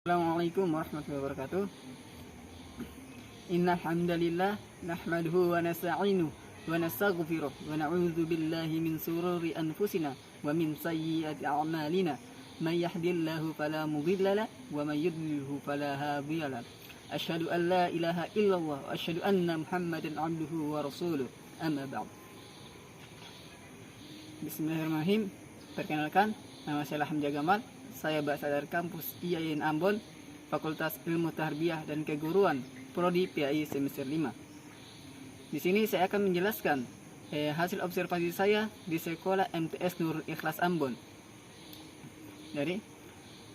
Assalamualaikum warahmatullahi wabarakatuh. Innal hamdalillah nahmaduhu wa nasta'inuhu wa nastaghfiruh wa na'udzu billahi min shururi anfusina wa min sayyiati a'malina. May yahdihillahu fala mudilla lahu wa may yudlilhu fala hadiya lahu. Asyhadu an la ilaha illallah wa asyhadu anna Muhammadan 'abduhu wa rasuluh. Amma ba'd. Bismillahirrahmanirrahim. Perkenalkan, nama saya Hamzah Gamal. Saya berasal dari kampus IAIN Ambon, Fakultas Ilmu Tarbiyah dan Keguruan, Prodi PAI semester 5. Di sini saya akan menjelaskan hasil observasi saya di sekolah MTS Nurul Ikhlas Ambon. Jadi,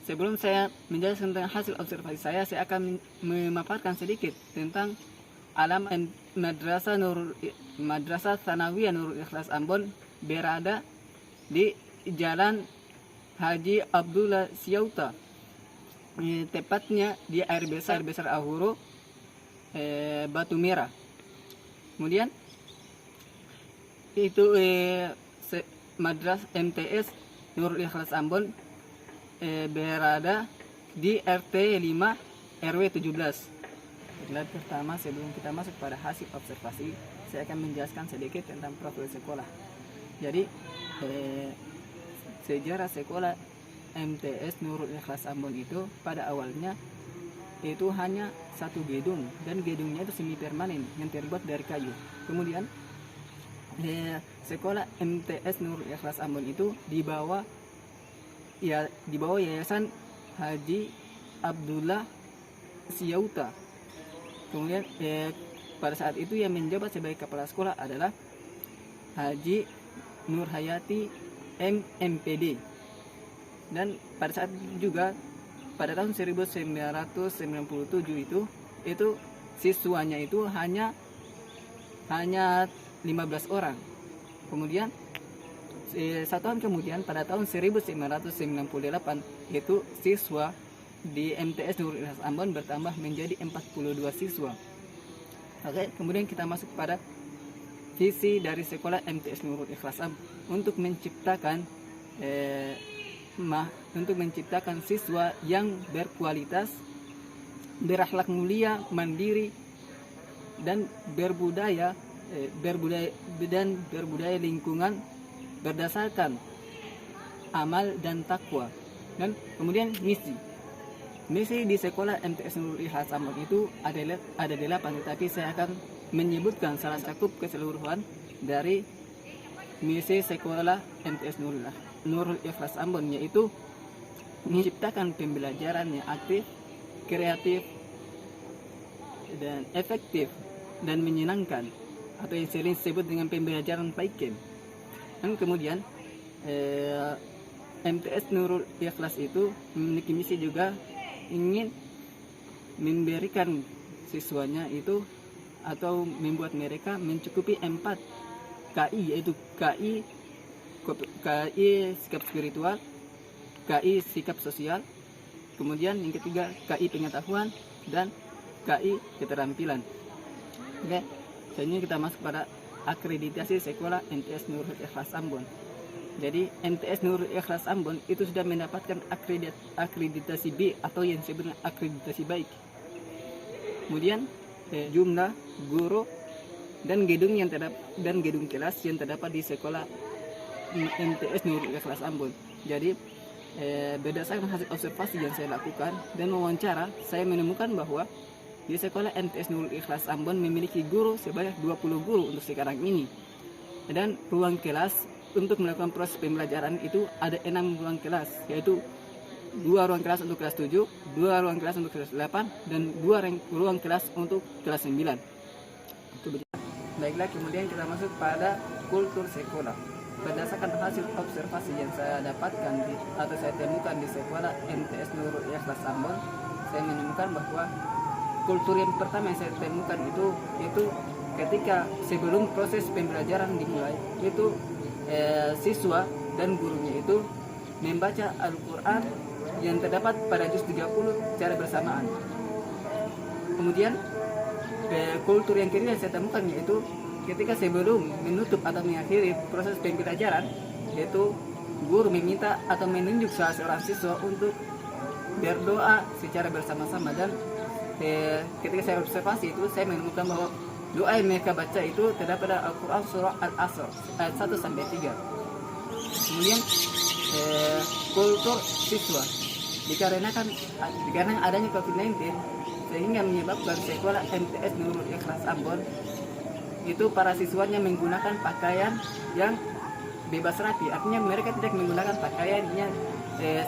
sebelum saya menjelaskan tentang hasil observasi saya akan memaparkan sedikit tentang alamat Madrasah Tsanawiyah Nurul Ikhlas Ambon berada di Jalan Haji Abdullah Syauta, tepatnya di air besar Ahuro, Batu Merah. Kemudian itu Madrasah MTS Nurul Ikhlas Ambon berada di RT 5 RW 17. Pertama, sebelum kita masuk pada hasil observasi, saya akan menjelaskan sedikit tentang profil sekolah. Jadi sejarah sekolah MTS Nurul Ikhlas Ambon itu pada awalnya itu hanya satu gedung, dan gedungnya itu semi permanen yang terbuat dari kayu. Kemudian sekolah MTS Nurul Ikhlas Ambon itu dibawa Yayasan Haji Abdullah Syauta. Kemudian pada saat itu yang menjabat sebagai kepala sekolah adalah Haji Nur Hayati MMPD. Dan pada saat juga pada tahun 1997 itu siswanya itu hanya 15 orang. Kemudian satu tahun kemudian pada tahun 1998 itu siswa di MTS Nurul Ikhlas Ambon bertambah menjadi 42 siswa. Oke, kemudian kita masuk pada visi dari sekolah MTS Nurul Ikhlas Ambon untuk menciptakan siswa yang berkualitas, berakhlak mulia, mandiri, dan berbudaya lingkungan berdasarkan amal dan takwa. Dan kemudian misi di sekolah MTS Nurul Ikhlas Ambon itu ada 8, tetapi saya akan menyebutkan salah satu keseluruhan dari misi sekolah MTS Nurul Ikhlas Ambon, yaitu menciptakan pembelajaran yang aktif, kreatif, dan efektif dan menyenangkan, atau yang sering disebut dengan pembelajaran PAIKEM. Dan kemudian MTS Nurul Ikhlas itu memiliki misi juga ingin memberikan siswanya itu atau membuat mereka mencukupi 4 KI, yaitu KI sikap spiritual, KI sikap sosial, kemudian yang ketiga KI pengetahuan, dan KI keterampilan. Oke, selanjutnya kita masuk pada akreditasi sekolah MTS Nurul Ikhlas Ambon. Jadi MTS Nurul Ikhlas Ambon itu sudah mendapatkan akreditasi B atau yang disebut akreditasi baik. Kemudian jumlah guru dan gedung kelas yang terdapat di sekolah MTS Nurul Ikhlas Ambon. Jadi berdasarkan hasil observasi yang saya lakukan dan wawancara, saya menemukan bahwa di sekolah MTS Nurul Ikhlas Ambon memiliki guru sebanyak 20 guru untuk sekarang ini. Dan ruang kelas untuk melakukan proses pembelajaran itu ada 6 ruang kelas, yaitu 2 ruang kelas untuk kelas 7, 2 ruang kelas untuk kelas 8, dan 2 ruang kelas untuk kelas 9. Baiklah, kemudian kita masuk pada kultur sekolah. Berdasarkan hasil observasi yang saya dapatkan atau saya temukan di sekolah MTS Nurul Ikhlas Ambon, saya menemukan bahwa kultur yang pertama yang saya temukan itu ketika sebelum proses pembelajaran dimulai, itu siswa dan gurunya itu membaca Al-Quran yang terdapat pada juz 30 secara bersamaan. Kemudian kultur yang kedua yang saya temukan yaitu ketika sebelum menutup atau mengakhiri proses pembelajaran, yaitu guru meminta atau menunjuk salah seorang siswa untuk berdoa secara bersama-sama. Dan ketika saya observasi itu, saya menemukan bahwa doa yang mereka baca itu terdapat pada Al-Quran surah Al-Asr ayat 1-3. Kemudian kultur siswa dikarenakan adanya COVID-19 sehingga menyebabkan sekolah MTS Nurul Ikhlas Ambon itu para siswanya menggunakan pakaian yang bebas rapi. Artinya mereka tidak menggunakan pakaiannya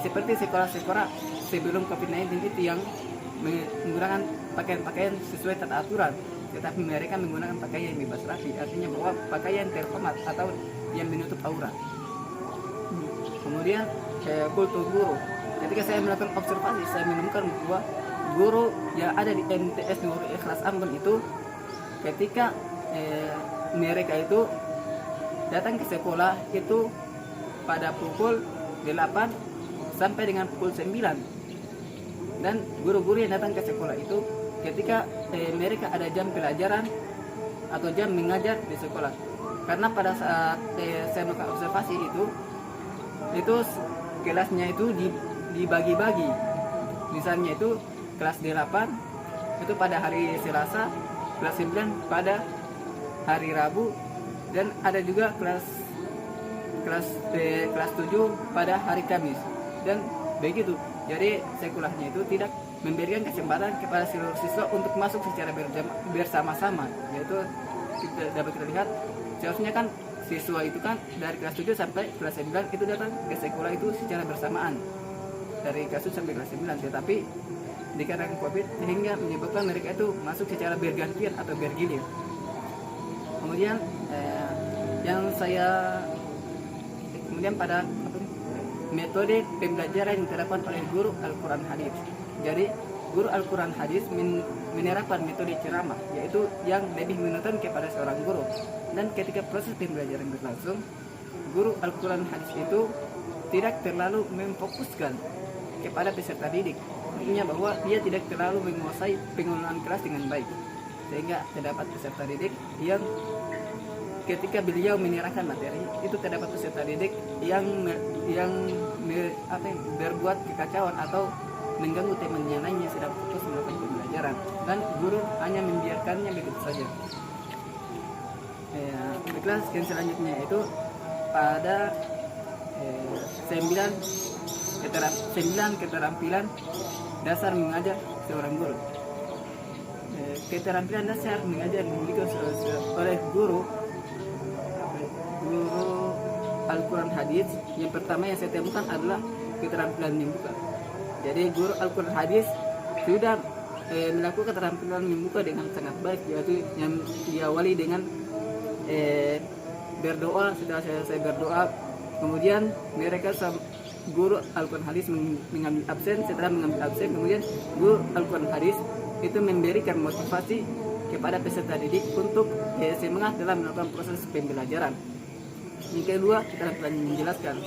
seperti sekolah-sekolah sebelum COVID-19 itu yang menggunakan pakaian-pakaian sesuai tata aturan, tetapi mereka menggunakan pakaian yang bebas rapi, artinya bahwa pakaian terformat atau yang menutup aurat. Kemudian kultur guru. Ketika saya melakukan observasi, saya menemukan bahwa guru yang ada di MTS Nurul Ikhlas Ambon itu ketika mereka itu datang ke sekolah itu pada pukul 8 sampai dengan pukul 9. Dan guru-guru yang datang ke sekolah itu ketika mereka ada jam pelajaran atau jam mengajar di sekolah. Karena pada saat saya melakukan observasi itu kelasnya itu dibagi-bagi. Misalnya itu kelas 8 itu pada hari Selasa, kelas 9 pada hari Rabu, dan ada juga kelas 7 pada hari Kamis, dan begitu. Jadi sekolahnya itu tidak memberikan kesempatan kepada seluruh siswa untuk masuk secara bersama-sama. Yaitu dapat kita lihat, seharusnya kan siswa itu kan dari kelas 7 sampai kelas 9 itu datang ke sekolah itu secara bersamaan dari kelas 7 sampai kelas 9, tetapi dikarenakan COVID sehingga menyebabkan mereka itu masuk secara bergantian atau bergilir. Kemudian kemudian pada metode pembelajaran yang diterapkan oleh guru Al-Quran Hadis. Jadi guru Al-Quran Hadis menerapkan metode ceramah, yaitu yang lebih menuntun kepada seorang guru. Dan ketika proses pembelajaran berlangsung, guru Al-Quran Hadis itu tidak terlalu memfokuskan kepada peserta didik, artinya bahwa dia tidak terlalu menguasai pengelolaan kelas dengan baik, sehingga terdapat peserta didik yang ketika beliau menyerahkan materi itu terdapat peserta didik yang berbuat kekacauan atau mengganggu temannya lainnya sedang fokus melakukan pembelajaran, dan guru hanya membiarkannya begitu saja. Kelas yang selanjutnya itu pada 9 keterampilan dasar mengajar seorang guru. Keterampilan dasar mengajar dimiliki oleh guru Al-Quran Hadis. Yang pertama yang saya temukan adalah keterampilan membuka. Jadi guru Al-Quran Hadis sudah melakukan keterampilan membuka dengan sangat baik, yaitu yang diawali dengan berdoa. Setelah saya berdoa, kemudian mereka guru Al-Quran Hadis mengambil absen. Setelah mengambil absen, kemudian guru Al-Quran Hadis itu memberikan motivasi kepada peserta didik untuk semangat dalam melakukan proses pembelajaran. Yang kedua, keterampilan menjelaskan.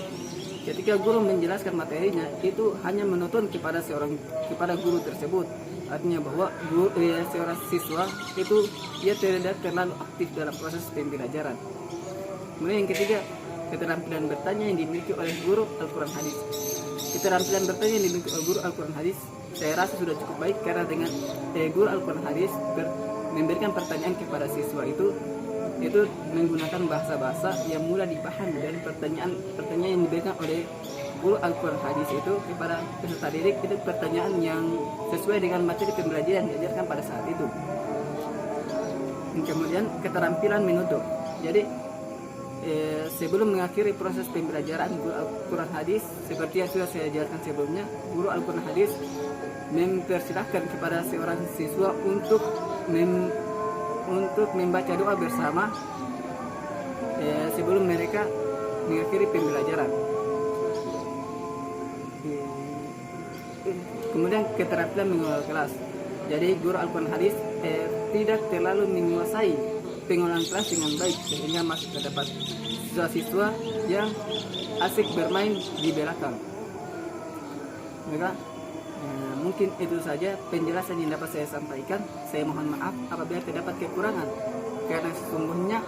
Ketika guru menjelaskan materinya itu hanya menuntun kepada guru tersebut, artinya bahwa seorang siswa itu dia tidak terlalu aktif dalam proses pembelajaran. Kemudian yang ketiga, keterampilan bertanya yang dimiliki oleh guru Al-Quran Hadis. Keterampilan bertanya yang dimiliki oleh guru Al-Quran Hadis saya rasa sudah cukup baik, karena dengan guru Al-Quran Hadis memberikan pertanyaan kepada siswa itu menggunakan bahasa-bahasa yang mudah dipahami, dan pertanyaan yang diberikan oleh guru Al-Quran Hadis itu kepada peserta didik itu pertanyaan yang sesuai dengan materi pembelajaran yang diajarkan pada saat itu. Kemudian keterampilan menutup. Jadi sebelum mengakhiri proses pembelajaran guru Al-Quran Hadis, seperti yang sudah saya jelaskan sebelumnya, guru Al-Quran Hadis mempersilahkan kepada seorang siswa untuk membaca doa bersama sebelum mereka mengakhiri pembelajaran. Kemudian keterampilan mengelola kelas. Jadi guru Al-Quran Hadis tidak terlalu menguasai pengelolaan kelas dengan baik, sehingga masih terdapat siswa-siswa yang asik bermain di belakang. Maka mungkin itu saja penjelasan yang dapat saya sampaikan. Saya mohon maaf apabila terdapat kekurangan, karena sesungguhnya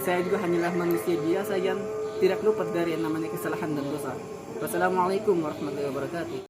saya juga hanyalah manusia biasa yang tidak luput dari yang namanya kesalahan dan dosa. Wassalamualaikum warahmatullahi wabarakatuh.